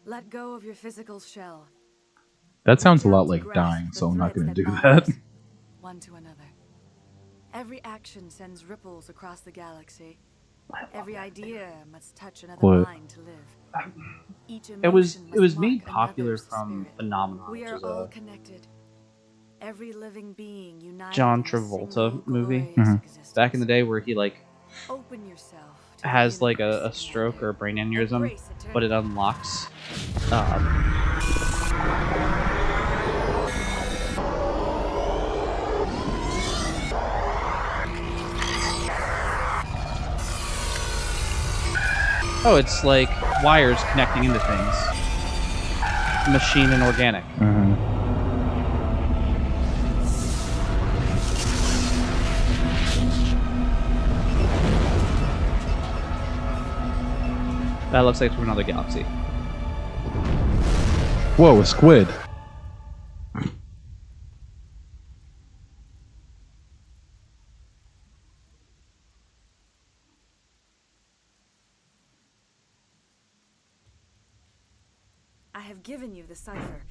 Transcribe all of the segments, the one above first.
Let go of your physical shell. That sounds a Reach out lot to like grasp dying, the so I'm not threads going to do bind that. us one to another. Every action sends ripples across the galaxy. Every idea must touch another What? mind to live. Each It was emotion must made mark popular another's from spirit. Phenomenon, We which are is all a connected. Every living being united John in a single Travolta movie glorious existence. back in the day where he like Open yourself to the has like a universe stroke or a brain aneurysm, Embrace but it eternity. unlocks. Oh, it's like wires connecting into things. Machine and organic. That looks like it's from another galaxy. Whoa, a squid. I have given you the cipher,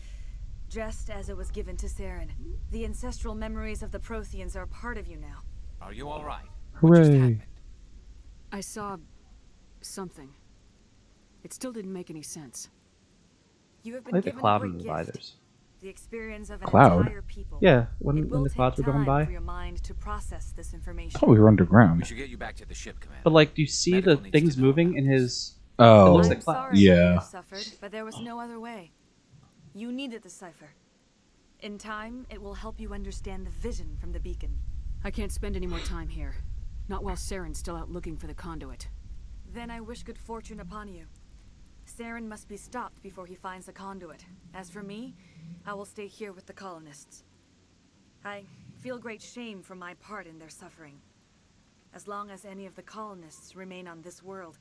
just as it was given to Saren. The ancestral memories of the Protheans are part of you now. Are you all right? What just Hooray. happened? I saw something. It still didn't make any sense. You have I been like the given cloud a great in the gift, visors. the experience of an Cloud? entire people. Yeah, It when will the take clouds were going time by. for your mind to process this information. Oh, we were We underground. should get you back to the ship, Commander. But like, do you see the Medical needs things to know moving about in this. his? Oh, It looks I'm like clouds. sorry that you Yeah. have suffered, but there was no other way. You needed the cipher. In time, it will help you understand the vision from the beacon. I can't spend any more time here. Not while Saren's still out looking for the conduit. Then I wish good fortune upon you. Saren must be stopped before he finds the conduit. As for me, I will stay here with the colonists. I feel great shame for my part in their suffering. As long as any of the colonists remain on this world,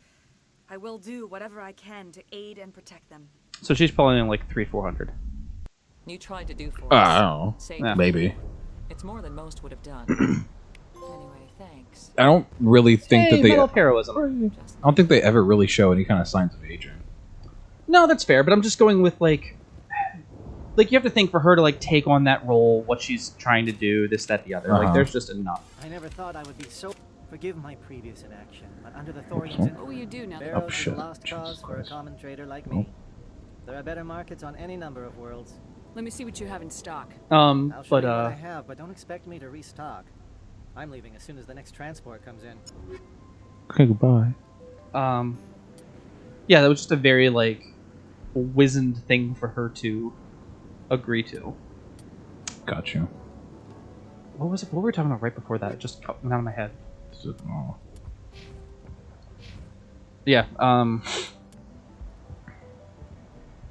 I will do whatever I can to aid and protect them. So she's pulling in like 300-400. You tried to do for I us. don't know. Saved Yeah. us. Maybe. It's more than most would have done. Anyway, thanks. I don't really think Hey, that they. medal of heroism. Just I don't think they ever really show any kind of signs of aging. No, that's fair, but I'm just going with like you have to think for her to like take on that role, what she's trying to do, this, that, the other. Like, Uh-huh. there's just enough. I never thought I would be so... Forgive my previous inaction, but under the Thorians... What will you do now? Barrows is shit. a lost cause Jesus for a Christ. common trader like me. There are better markets on any number of worlds. Let me see what you have in stock. I'll show But you what I have, but don't expect me to restock. I'm leaving as soon as the next transport comes in. Okay, goodbye. yeah, that was just a very like wizened thing for her to agree to. Got you. What was it? What were we talking about right before that? It just went out of my head. Oh. Yeah.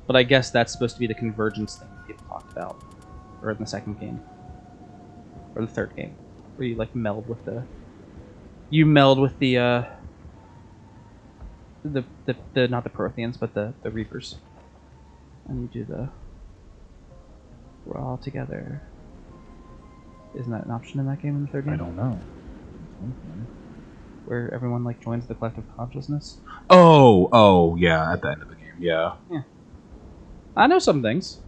But I guess that's supposed to be the convergence thing that people talked about, or in the second game, or the third game, where you like meld with the not the Protheans, but the Reapers, and you do we're all together. Isn't that an option in that game in the third game? I don't know. Where everyone like joins the collective consciousness. Oh, yeah, at the end of the game, yeah. I know some things.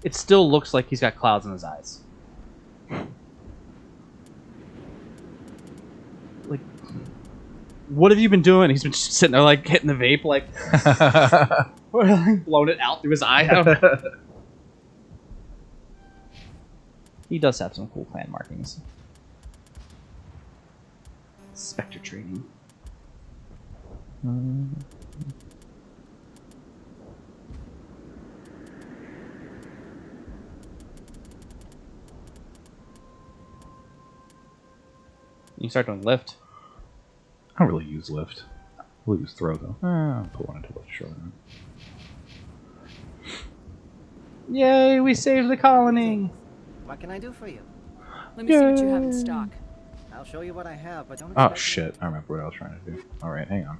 It still looks like he's got clouds in his eyes. Like, what have you been doing? He's been just sitting there, like, hitting the vape, like, or, like, blowing it out through his eye. I don't know. He does have some cool clan markings. Spectre training. You start doing lift. I don't really use lift. I will use throw, though. I'll put one into lift, sure. Yay, we saved the colony! What can I do for you? Let me see what you have in stock. I'll show you what I have, but don't Oh, expect me- shit. I remember what I was trying to do. Alright, hang on.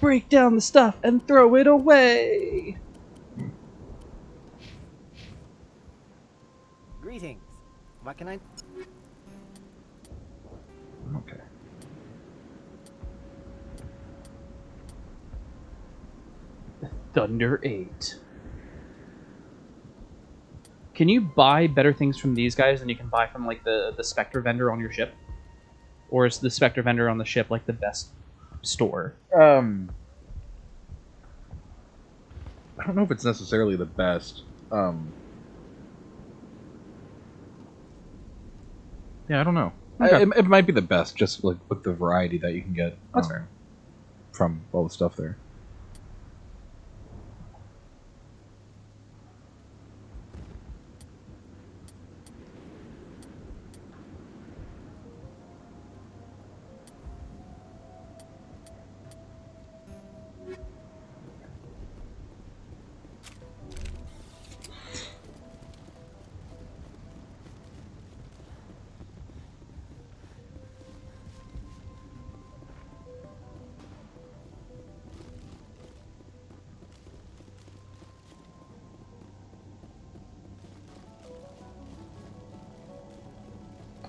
Break down the stuff and throw it away! What can I... Okay. Thunder 8. Can you buy better things from these guys than you can buy from like the Spectre vendor on your ship? Or is the Spectre vendor on the ship like the best store? I don't know if it's necessarily the best. Yeah, I don't know. Okay. It might be the best, just like with the variety that you can get. That's fair. From all the stuff there.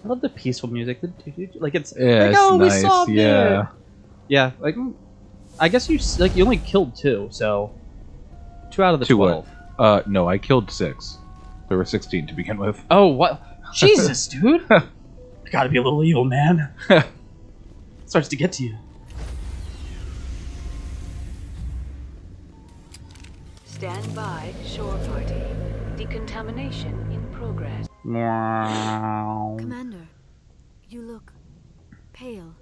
I love the peaceful music. Like it's Yeah, like, it's oh, we nice. solved Yeah. it. Yeah, like I guess you only killed 2, so 2 out of the 12. No, I killed 6. There were 16 to begin with. Oh, what? Jesus, dude! I gotta be a little evil, man. Starts to get to you. Stand by, shore party. Decontamination in progress. Wow. Commander, you look pale.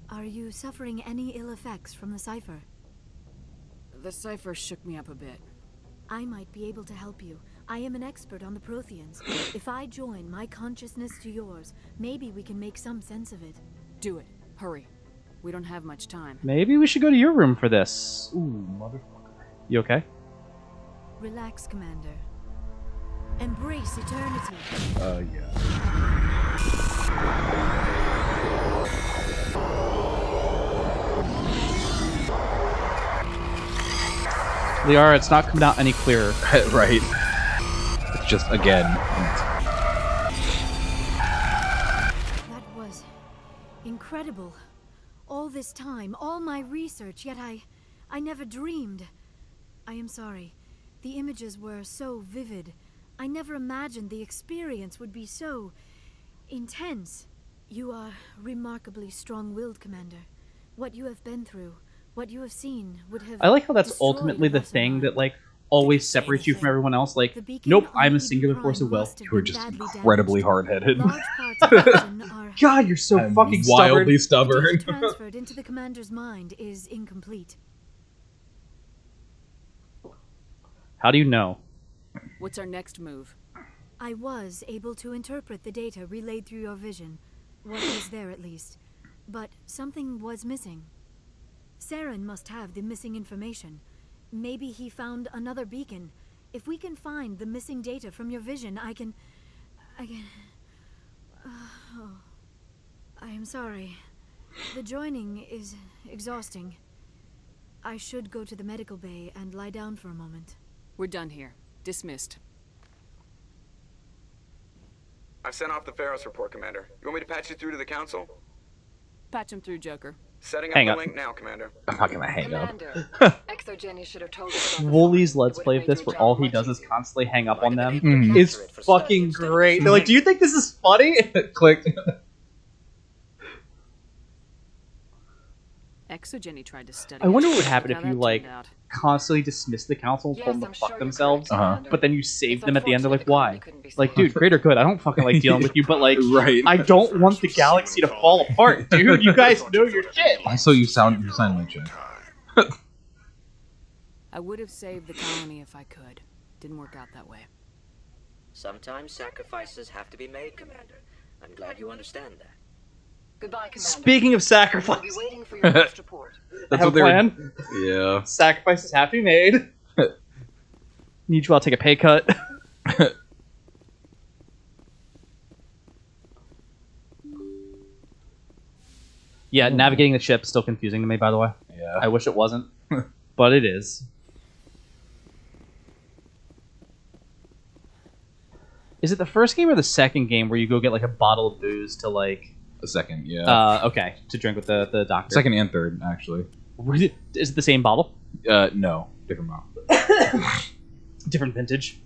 Are you suffering any ill effects from the cipher? The cipher shook me up a bit. I might be able to help you. I am an expert on the Protheans. If I join my consciousness to yours, maybe we can make some sense of it. Do it. Hurry. We don't have much time. Maybe we should go to your room for this. Ooh, motherfucker. You okay? Relax, Commander. Embrace eternity. Yeah. Liara, it's not coming out any clearer. Right. It's just, again. That was incredible. All this time, all my research, yet I never dreamed. I am sorry. The images were so vivid. I never imagined the experience would be so intense. You are remarkably strong-willed, Commander. What you have been through, what you have seen, would have... I like how that's destroyed ultimately the a lesser thing mind. that, like, always separates you from everyone else. Like, The beacon nope, on I'm a Eden singular Prime force of will. must have You were been just badly incredibly damaged. hard-headed. Large parts of the vision are... God, you're so I'm fucking wildly stubborn. Data stubborn. transferred into the commander's mind is incomplete. How do you know? What's our next move? I was able to interpret the data relayed through your vision. What was there, at least. But something was missing. Saren must have the missing information. Maybe he found another beacon. If we can find the missing data from your vision, I can... Oh. I am sorry. The joining is exhausting. I should go to the medical bay and lie down for a moment. We're done here. Dismissed. I've sent off the Pharos report, Commander. You want me to patch you through to the Council? Patch him through, Joker. Setting up Hang the up. link now, Commander. I'm not gonna hang up. Commander, Exogeny should have told us. Wooly's Let's Play of this, where all he does is constantly hang up on them, is fucking great. They're like, do you think this is funny? Click. Exogeny tried to study. I wonder what it. would happen Look if how you, that like, turned out. constantly dismiss the council and told them to I'm fuck sure you're themselves, correct, Commander. but then you save It's them at the end. They're like, unfortunate the colony why? couldn't be Like, saved. dude, great or good, I don't fucking like dealing with you, but like, Right. I don't want the galaxy to fall apart, dude. You guys know your shit. Also, you sound like Jay. I would have saved the colony if I could. Didn't work out that way. Sometimes sacrifices have to be made, Commander. I'm glad you understand that. Goodbye, Commander. Speaking of We'll sacrifice, be waiting for your next report. I have a plan. Yeah. Sacrifices have to be made. Need you all to take a pay cut. Yeah, navigating the ship is still confusing to me, by the way. Yeah. I wish it wasn't, but it is. Is it the first game or the second game where you go get like a bottle of booze to like? The second, yeah. Okay, to drink with the doctor. Second and third, actually. Is it the same bottle? No, different bottle. Different vintage.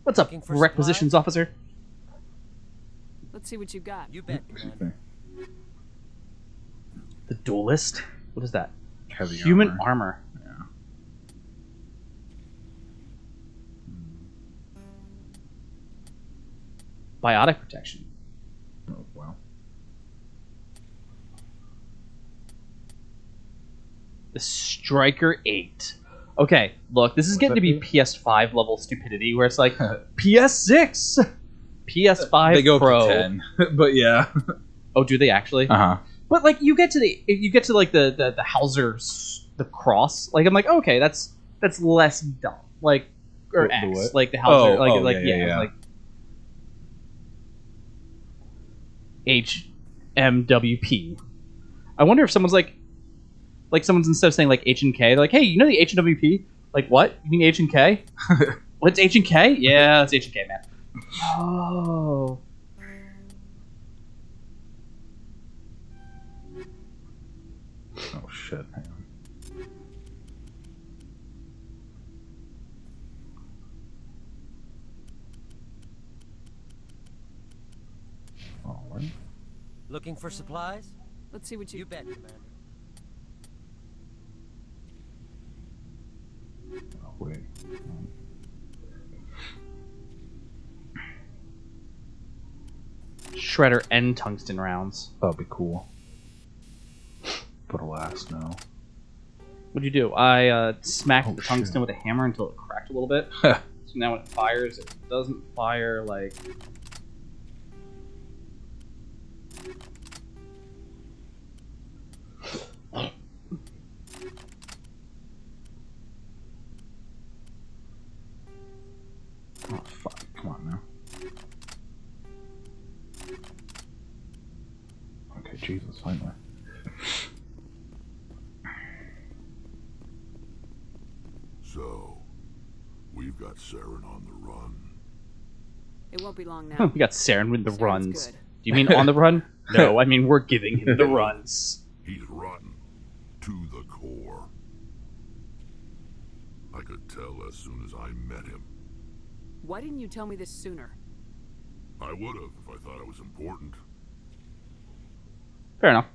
What's up, requisitions officer? Let's see what you got. You bet, Commander. The duelist? What is that? Heavy Human armor. Yeah. Biotic protection. Oh, wow. The Striker 8. Okay, look, this is getting to be PS5 level stupidity, where it's like PS6, PS5 they go Pro. up to 10, but yeah. Oh, do they actually? But like, you get to like the Hauser, the cross. Like, I'm like, okay, that's less dumb. Like, or The X, what? like the Hauser, Oh, yeah. Like HMWP. I wonder if someone's like someone's instead of saying like H and K, they're like, hey, you know the H and WP? Like, what? You mean H and K? What's H and K? Yeah, it's H and K, man. Oh. Oh shit! Hang on. All right. Looking for supplies? Let's see what You bet, Commander. Oh wait. Shredder and tungsten rounds. That'd be cool. But alas, no. What'd you do? I smacked Oh, the tungsten shit. with a hammer until it cracked a little bit. So now when it fires, it doesn't fire like... Oh fuck! Come on now. Okay, Jesus, finally. So, we've got Saren on the run. It won't be long now. We got Saren with the Saren's runs. good. Do you mean on the run? No, I mean we're giving him the runs. He's rotten. To the core. I could tell as soon as I met him. Why didn't you tell me this sooner? I would have if I thought it was important. Fair enough.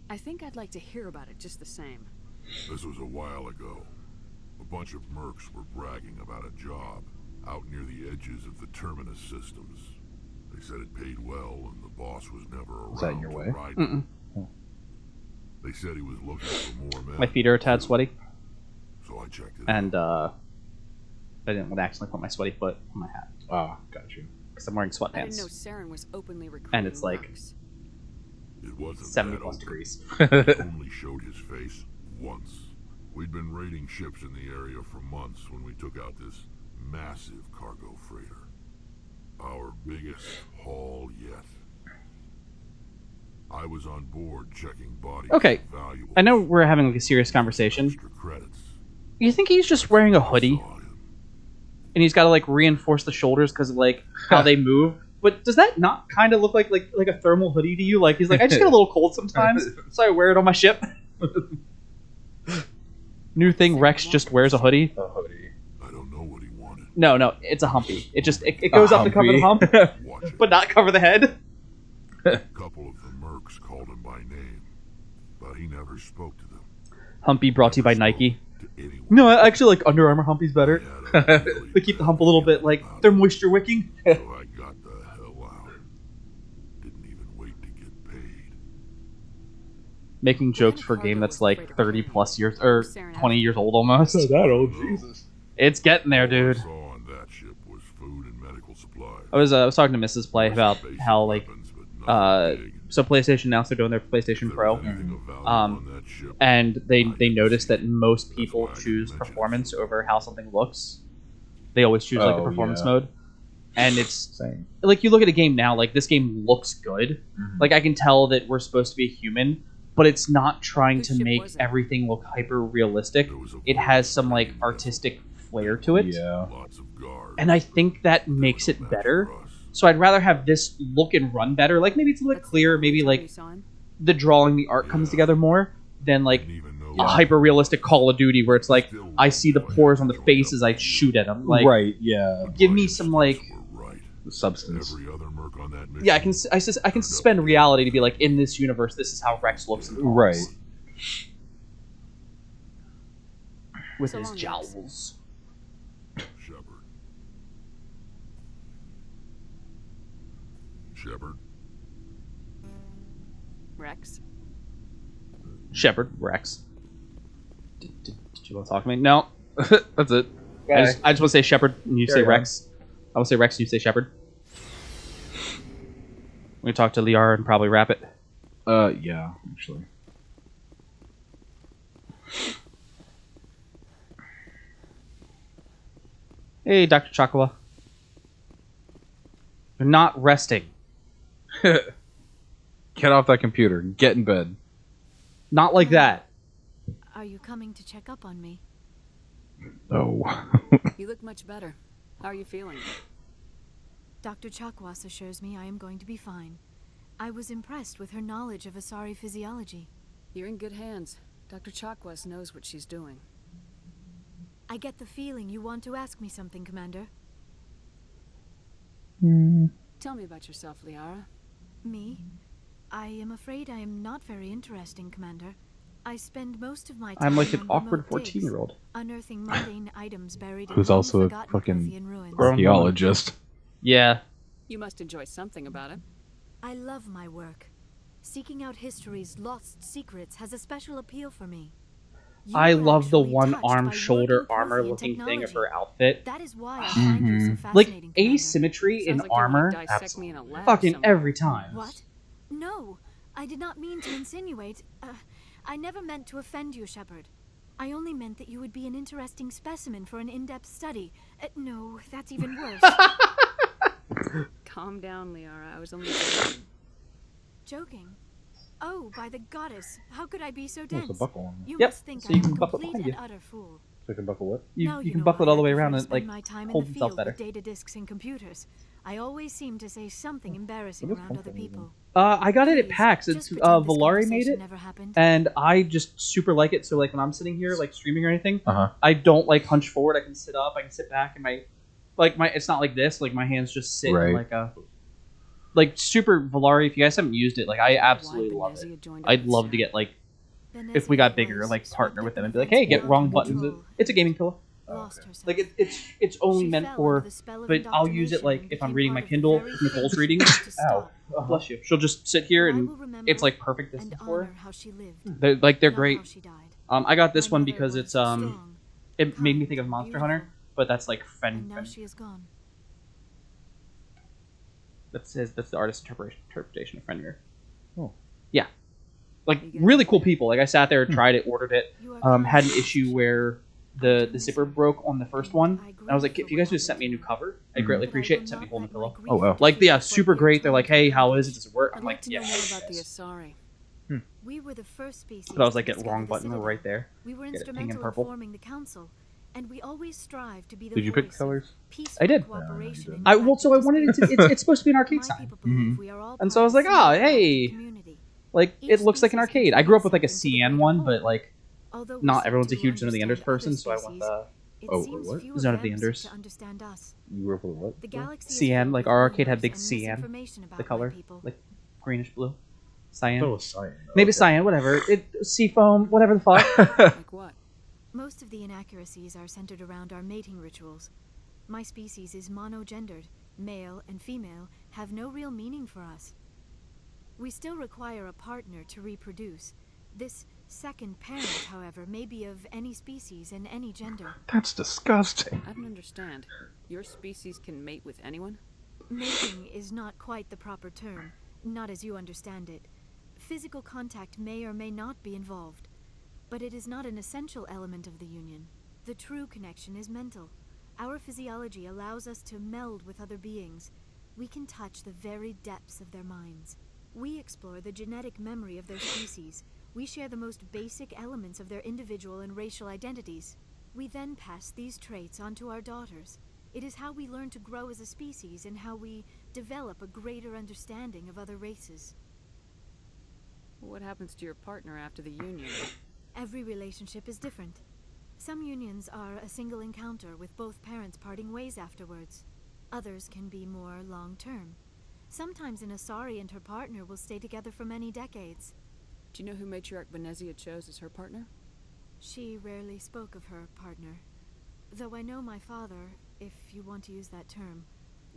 I think I'd like to hear about it just the same. This was a while ago. A bunch of mercs were bragging about a job out near the edges of the terminus systems. They said it paid well and the boss was never around. Is that in your to way? ride them. They said he was looking for more men. My feet are a tad sweaty. So I checked it And out. I didn't want to accidentally put my sweaty foot on my hat. Ah, got you. Because I'm wearing I didn't know sweatpants. Saren was openly recruiting And it's like mercs. It wasn't 70 that plus open. degrees. He only showed his face once. We'd been raiding ships in the area for months when we took out this massive cargo freighter. Our biggest haul yet. I was on board checking bodies. Okay, and valuables. I know we're having like a serious conversation. Extra credits. You think he's just wearing a hoodie? Saw him. And he's got to like reinforce the shoulders because of like how they move? But does that not kind of look like a thermal hoodie to you? Like he's like, I just get a little cold sometimes, so I wear it on my ship. New thing, Rex just wears a hoodie. A hoodie. I don't know what he wanted. No, it's a humpy. It goes up to cover the hump, Watch it. but not cover the head. A couple of the mercs called him by name, but he never spoke to them. Humpy brought to you by Never Nike. spoke to anyone. No, I actually like Under Armour humpies better. He had a really They keep the hump a little bit like bad they're moisture wicking. So I got the hell out. Didn't even wait to get paid. Making jokes for a game that's like 30 plus years or 20 years old almost. That old Jesus. It's getting there, All I dude. saw on that ship was food and medical supplies. I was talking to Mrs. Play about Basic how like weapons, but nothing big. So PlayStation announced they're doing their PlayStation Pro, and they noticed that most people choose performance over how something looks. They always choose like the performance mode, and it's like you look at a game now, like this game looks good. Like I can tell that we're supposed to be human, but it's not trying to make everything look hyper realistic. It has some like artistic flair to it, and I think that makes it better. So I'd rather have this look and run better. Like maybe it's a little bit clearer. Maybe like the drawing, the art comes together more than like a hyper realistic Call of Duty where it's like I see the pores on the face as I shoot at them. Like, give me some like substance. Yeah, I can suspend reality to be like in this universe. This is how Rex looks. Right. With his jowls. Shepard. Rex. Shepard. Rex. Did you want to talk to me? No. That's it. I just want to say Shepard and you say Rex. I will say Rex and you say Shepard. We're going to talk to Liara and probably wrap it. Yeah, actually. Hey, Dr. Chakawa. You're not resting. Get off that computer. Get in bed. Not like that. Are you coming to check up on me? No. You look much better. How are you feeling? Dr. Chakwas assures me I am going to be fine. I was impressed with her knowledge of Asari physiology. You're in good hands. Dr. Chakwas knows what she's doing. I get the feeling you want to ask me something, Commander. Tell me about yourself, Liara. Me? I am afraid I am not very interesting, Commander. I spend most of my time I'm like an on awkward remote digs, 14-year-old. unearthing mundane items buried in Who's also a long-forgotten fucking Prothean ruins. archaeologist. Yeah. You must enjoy something about it. I love my work. Seeking out history's lost secrets has a special appeal for me. You I were love the actually one touched arm by shoulder working armor Prothean looking thing of technology. her outfit. That is why I find you so Like fascinating, Commander. asymmetry in Sounds like you armor. wanna dissect me in a lab Fucking somewhere. every time. What? No, I did not mean to insinuate. I never meant to offend you, Shepard. I only meant that you would be an interesting specimen for an in-depth study. No, that's even worse. Calm down, Liara. I was only joking. Joking? Oh, by the goddess, how could I be so There's dense? a buckle on You Yep, must think so I you am can a buckle it complete behind and you. utter fool. So I can buckle what? Now You can know buckle it why all the way I around prefer and to like spend my time in hold the himself field better. with data disks and computers. I always seem to say something embarrassing What is around other something people. I got it at Please, PAX. just It's pretend this Valari made conversation it, never happened. and I just super like it. So like when I'm sitting here like streaming or anything, Uh-huh. I don't like hunch forward. I can sit up. I can sit back, and my it's not like this. Like my hands just sit in Right. like a super Valari. If you guys haven't used it, like I absolutely love it. I'd love to get like if we got bigger, like partner with them and be like, hey, get wrong buttons. It's a gaming pillow. Like it's only meant for, but I'll use it like if I'm reading my Kindle, if Nicole's reading. Ow, bless you. She'll just sit here and it's like perfect distance for her. They're great. I got this one because it's it made me think of Monster Hunter, but that's like Fen. Now she is gone. That's the artist's interpretation of Fenrir. Oh, yeah, like really cool people. Like I sat there, tried it, ordered it. Had an issue where the zipper broke on the first one. And I was like, if you guys just sent me a new cover, I'd greatly appreciate it. Sent me a whole new pillow. Oh wow. Like yeah, super great. They're like, hey, how is it? Does it work? I'm I'd like, like to yeah. know more about the Asari. We were the first species. But I was like, to get discover wrong the button Citadel. right there. We were Get it pink and instrumental in purple. forming the council, and we always strive to be the Did you pick voice of colors? peaceful I did. cooperation in I well, so I wanted it to. It's supposed to be an arcade My sign. people believe we are all And so I was like, part of oh, the hey, community. like Each it looks like an species arcade. I grew up with like a contributes CN something to the one, whole. but like Although we not seek everyone's a to huge Zone of the Enders understand other person, so I went species, the it Oh, seems what? few Zone of the them seek Enders. to understand us. You grew up with what? The galaxy is CN, filled like with our arcade had rumors big and CN, misinformation about the my color, people. like greenish blue, I cyan. thought it was cyan. Maybe Okay. cyan, whatever. Seafoam, whatever the fuck. Like what? Most of the inaccuracies are centered around our mating rituals. My species is monogendered. Male and female have no real meaning for us. We still require a partner to reproduce. This second parent, however, may be of any species and any gender. That's disgusting. I don't understand. Your species can mate with anyone? Mating is not quite the proper term. Not as you understand it. Physical contact may or may not be involved, but it is not an essential element of the union. The true connection is mental. Our physiology allows us to meld with other beings. We can touch the very depths of their minds. We explore the genetic memory of their species. We share the most basic elements of their individual and racial identities. We then pass these traits on to our daughters. It is how we learn to grow as a species and how we develop a greater understanding of other races. What happens to your partner after the union? Every relationship is different. Some unions are a single encounter with both parents parting ways afterwards. Others can be more long-term. Sometimes an Asari and her partner will stay together for many decades. Do you know who Matriarch Benezia chose as her partner? She rarely spoke of her partner. Though I know my father, if you want to use that term,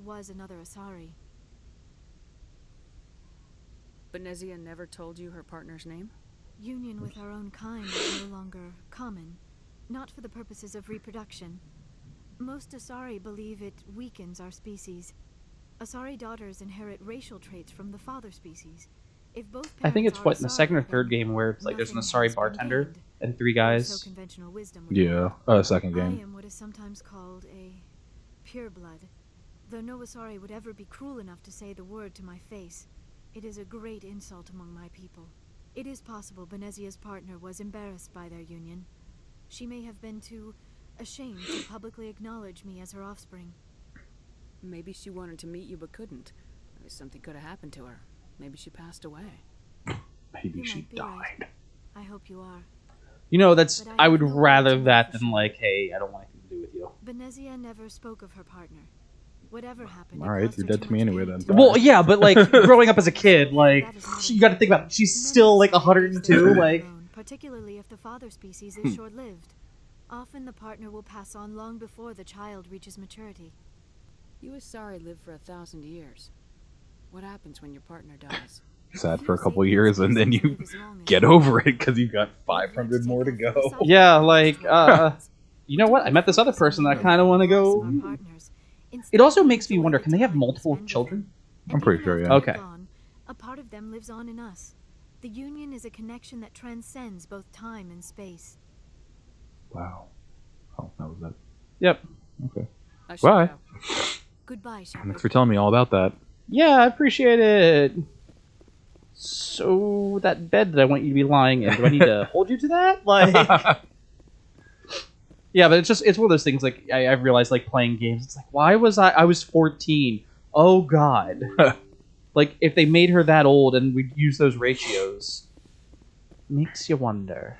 was another Asari. Benezia never told you her partner's name? Union with our own kind is no longer common, not for the purposes of reproduction. Most Asari believe it weakens our species. Asari daughters inherit racial traits from the father species. If both I think it's parents what in the are second or Asari, third game where it's like there's an nothing Asari has been bartender gained. and 3 So guys. conventional wisdom would Yeah, second I game. am what is sometimes called a pureblood. Though no Asari would ever be cruel enough to say the word to my face, it is a great insult among my people. It is possible Benezia's partner was embarrassed by their union. She may have been too ashamed to publicly acknowledge me as her offspring. Maybe she wanted to meet you but couldn't. Something could have happened to her. Maybe she passed away. Maybe You she might be right. died. I hope you are. You know, that's But I would have no rather right to that know for than sure. like, hey, I don't want anything to do with you. Benezia never spoke of her partner. Whatever happened, All right, it caused you're her dead too to me much anyway pain. then. Well, yeah, but like growing up as a kid, like That is not you got to think about it. She's still like 102. Like particularly if the father species is short-lived. Often the partner will pass on long before the child reaches maturity. You Asari live for 1,000 years. What happens when your partner dies? Sad for a couple years, and then you get over it because you've got 500 more to go. yeah, like you know what? I met this other person that I kind of want to go. It also makes me wonder: can they have multiple children? I'm pretty sure, yeah. Okay. A part of them lives on in us. The union is a connection that transcends both time and space. Wow. Oh, that was that. Yep. Okay. I should Bye. go. Goodbye, Shepard. Thanks for telling me all about that. Yeah, I appreciate it. So that bed that I want you to be lying in, do I need to hold you to that? Like, yeah, but it's one of those things. Like I've realized, like playing games, it's like, why was I was 14? Oh God. Like if they made her that old and we'd use those ratios, makes you wonder.